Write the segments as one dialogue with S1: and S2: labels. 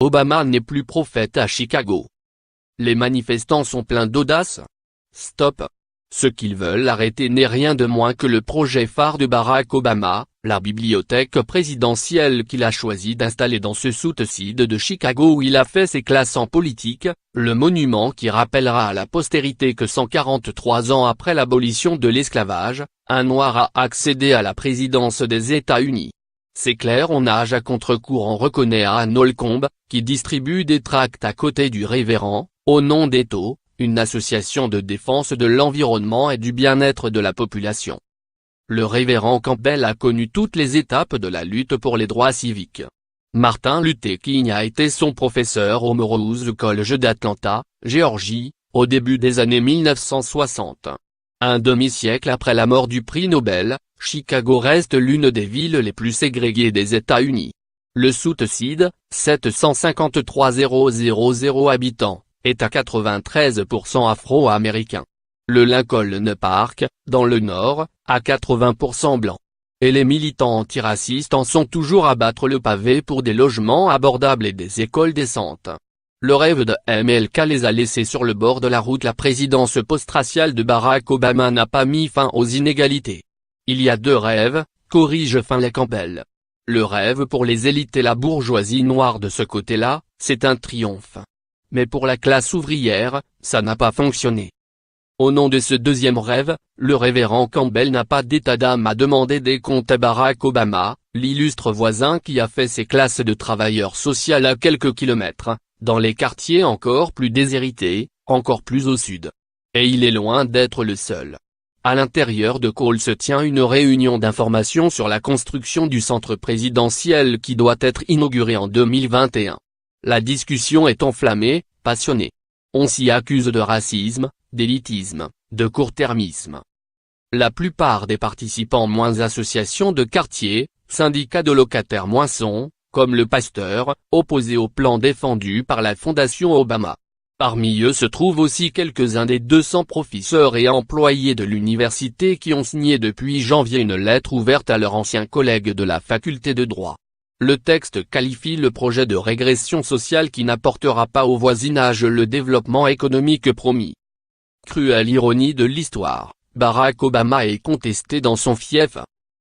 S1: Obama n'est plus prophète à Chicago. Les manifestants sont pleins d'audace. Stop. Ce qu'ils veulent arrêter n'est rien de moins que le projet phare de Barack Obama, la bibliothèque présidentielle qu'il a choisi d'installer dans ce South-Side de Chicago où il a fait ses classes en politique, le monument qui rappellera à la postérité que 143 ans après l'abolition de l'esclavage, un Noir a accédé à la présidence des États-Unis. C'est clair, on nage à contre-courant, reconnaît Ann Holcomb, qui distribue des tracts à côté du révérend, au nom d'Etho, une association de défense de l'environnement et du bien-être de la population. Le révérend Campbell a connu toutes les étapes de la lutte pour les droits civiques. Martin Luther King a été son professeur au Monroe College d'Atlanta, Géorgie, au début des années 1960. Un demi-siècle après la mort du prix Nobel, Chicago reste l'une des villes les plus ségrégées des États-Unis. Le South-Side, 753 000 habitants, est à 93% afro-américain. Le Lincoln Park, dans le nord, à 80% blanc. Et les militants antiracistes en sont toujours à battre le pavé pour des logements abordables et des écoles décentes. Le rêve de MLK les a laissés sur le bord de la route. La présidence post-raciale de Barack Obama n'a pas mis fin aux inégalités. Il y a deux rêves, corrige Finlay Campbell. Le rêve pour les élites et la bourgeoisie noire de ce côté-là, c'est un triomphe. Mais pour la classe ouvrière, ça n'a pas fonctionné. Au nom de ce deuxième rêve, le révérend Campbell n'a pas d'état d'âme à demander des comptes à Barack Obama, l'illustre voisin qui a fait ses classes de travailleur social à quelques kilomètres, dans les quartiers encore plus déshérités, encore plus au sud. Et il est loin d'être le seul. À l'intérieur de Cole se tient une réunion d'information sur la construction du centre présidentiel qui doit être inauguré en 2021. La discussion est enflammée, passionnée. On s'y accuse de racisme, d'élitisme, de court-termisme. La plupart des participants moins associations de quartier, syndicats de locataires moins sont, comme le pasteur, opposés au plan défendu par la Fondation Obama. Parmi eux se trouvent aussi quelques-uns des 200 professeurs et employés de l'université qui ont signé depuis janvier une lettre ouverte à leurs anciens collègues de la faculté de droit. Le texte qualifie le projet de régression sociale qui n'apportera pas au voisinage le développement économique promis. Cruelle ironie de l'histoire, Barack Obama est contesté dans son fief.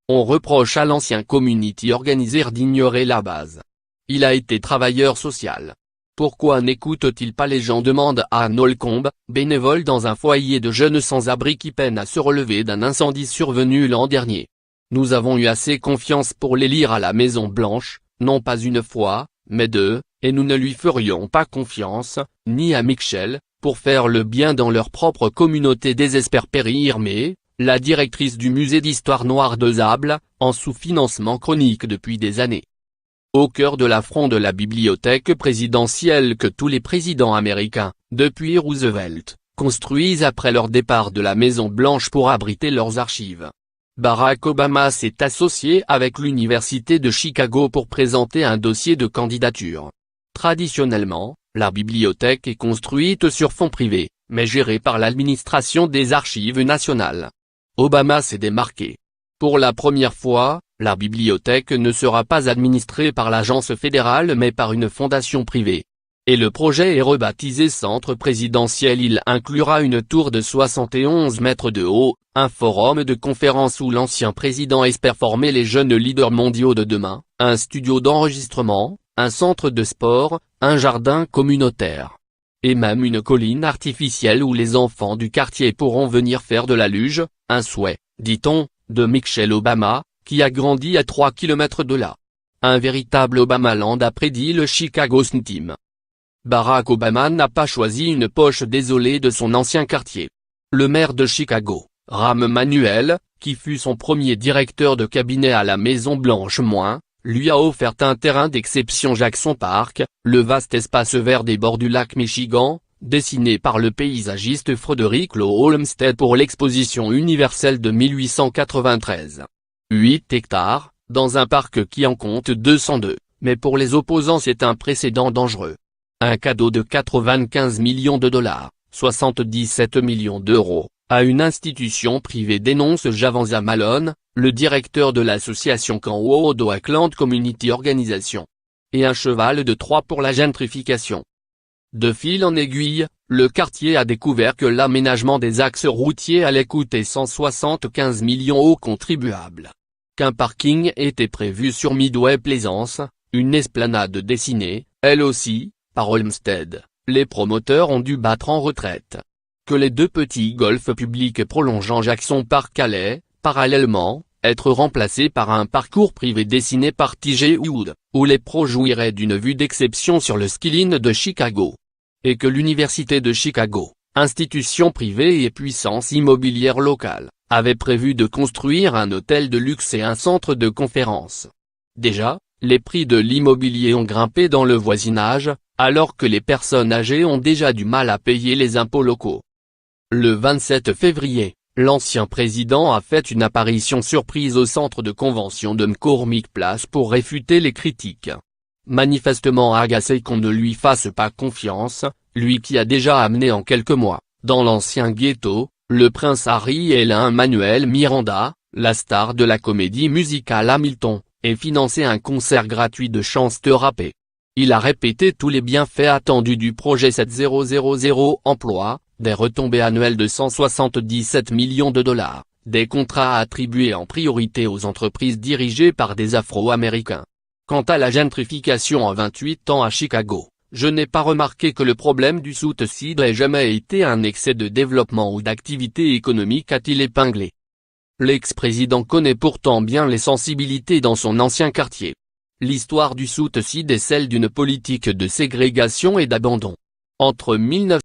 S1: On reproche à l'ancien community organizer d'ignorer la base. Il a été travailleur social. Pourquoi n'écoute-t-il pas les gens, demande Ann Holcomb, bénévole dans un foyer de jeunes sans-abri qui peinent à se relever d'un incendie survenu l'an dernier. Nous avons eu assez confiance pour l'élire à la Maison Blanche, non pas une fois, mais deux, et nous ne lui ferions pas confiance, ni à Mitchell, pour faire le bien dans leur propre communauté, désespère Perry Irmé, la directrice du musée d'histoire noire de Zable, en sous-financement chronique depuis des années. Au cœur de l'affront de la bibliothèque présidentielle que tous les présidents américains, depuis Roosevelt, construisent après leur départ de la Maison Blanche pour abriter leurs archives. Barack Obama s'est associé avec l'Université de Chicago pour présenter un dossier de candidature. Traditionnellement, la bibliothèque est construite sur fonds privés, mais gérée par l'administration des Archives nationales. Obama s'est démarqué. Pour la première fois, la bibliothèque ne sera pas administrée par l'agence fédérale mais par une fondation privée. Et le projet est rebaptisé Centre présidentiel. Il inclura une tour de 71 mètres de haut, un forum de conférences où l'ancien président espère former les jeunes leaders mondiaux de demain, un studio d'enregistrement, un centre de sport, un jardin communautaire. Et même une colline artificielle où les enfants du quartier pourront venir faire de la luge, un souhait, dit-on, de Michelle Obama, qui a grandi à 3 km de là. Un véritable Obamaland, a prédit le Chicago Sun-Times. Barack Obama n'a pas choisi une poche désolée de son ancien quartier. Le maire de Chicago, Rahm Emanuel, qui fut son premier directeur de cabinet à la Maison Blanche, lui a offert un terrain d'exception, Jackson Park, le vaste espace vert des bords du lac Michigan, dessiné par le paysagiste Frederick Law Olmsted pour l'exposition universelle de 1893. 8 hectares, dans un parc qui en compte 202, mais pour les opposants c'est un précédent dangereux. Un cadeau de 95 millions de dollars, 77 millions d'euros, à une institution privée, dénonce Javanza Malone, le directeur de l'association Camp Wodo Oakland Community Organization. et un cheval de Troie pour la gentrification. De fil en aiguille, le quartier a découvert que l'aménagement des axes routiers allait coûter 175 millions aux contribuables. Qu'un parking était prévu sur Midway Plaisance, une esplanade dessinée, elle aussi, par Olmsted, les promoteurs ont dû battre en retraite. Que les 2 petits golfs publics prolongeant Jackson Park allaient, parallèlement, être remplacés par un parcours privé dessiné par T.J. Wood, où les pros jouiraient d'une vue d'exception sur le skyline de Chicago. Et que l'Université de Chicago, institution privée et puissance immobilière locale, avait prévu de construire un hôtel de luxe et un centre de conférences. Déjà, les prix de l'immobilier ont grimpé dans le voisinage, alors que les personnes âgées ont déjà du mal à payer les impôts locaux. Le 27 février, l'ancien président a fait une apparition surprise au centre de convention de McCormick Place pour réfuter les critiques. Manifestement agacé qu'on ne lui fasse pas confiance, lui qui a déjà amené en quelques mois, dans l'ancien ghetto, le prince Harry et Lin-Manuel Miranda, la star de la comédie musicale Hamilton, et financé un concert gratuit de chanteurs rappés. Il a répété tous les bienfaits attendus du projet 7000 emplois, des retombées annuelles de 177 millions de dollars, des contrats attribués en priorité aux entreprises dirigées par des Afro-Américains. Quant à la gentrification en 28 ans à Chicago, je n'ai pas remarqué que le problème du South Side ait jamais été un excès de développement ou d'activité économique, a-t-il épinglé. L'ex-président connaît pourtant bien les sensibilités dans son ancien quartier. L'histoire du South Side est celle d'une politique de ségrégation et d'abandon. Entre 19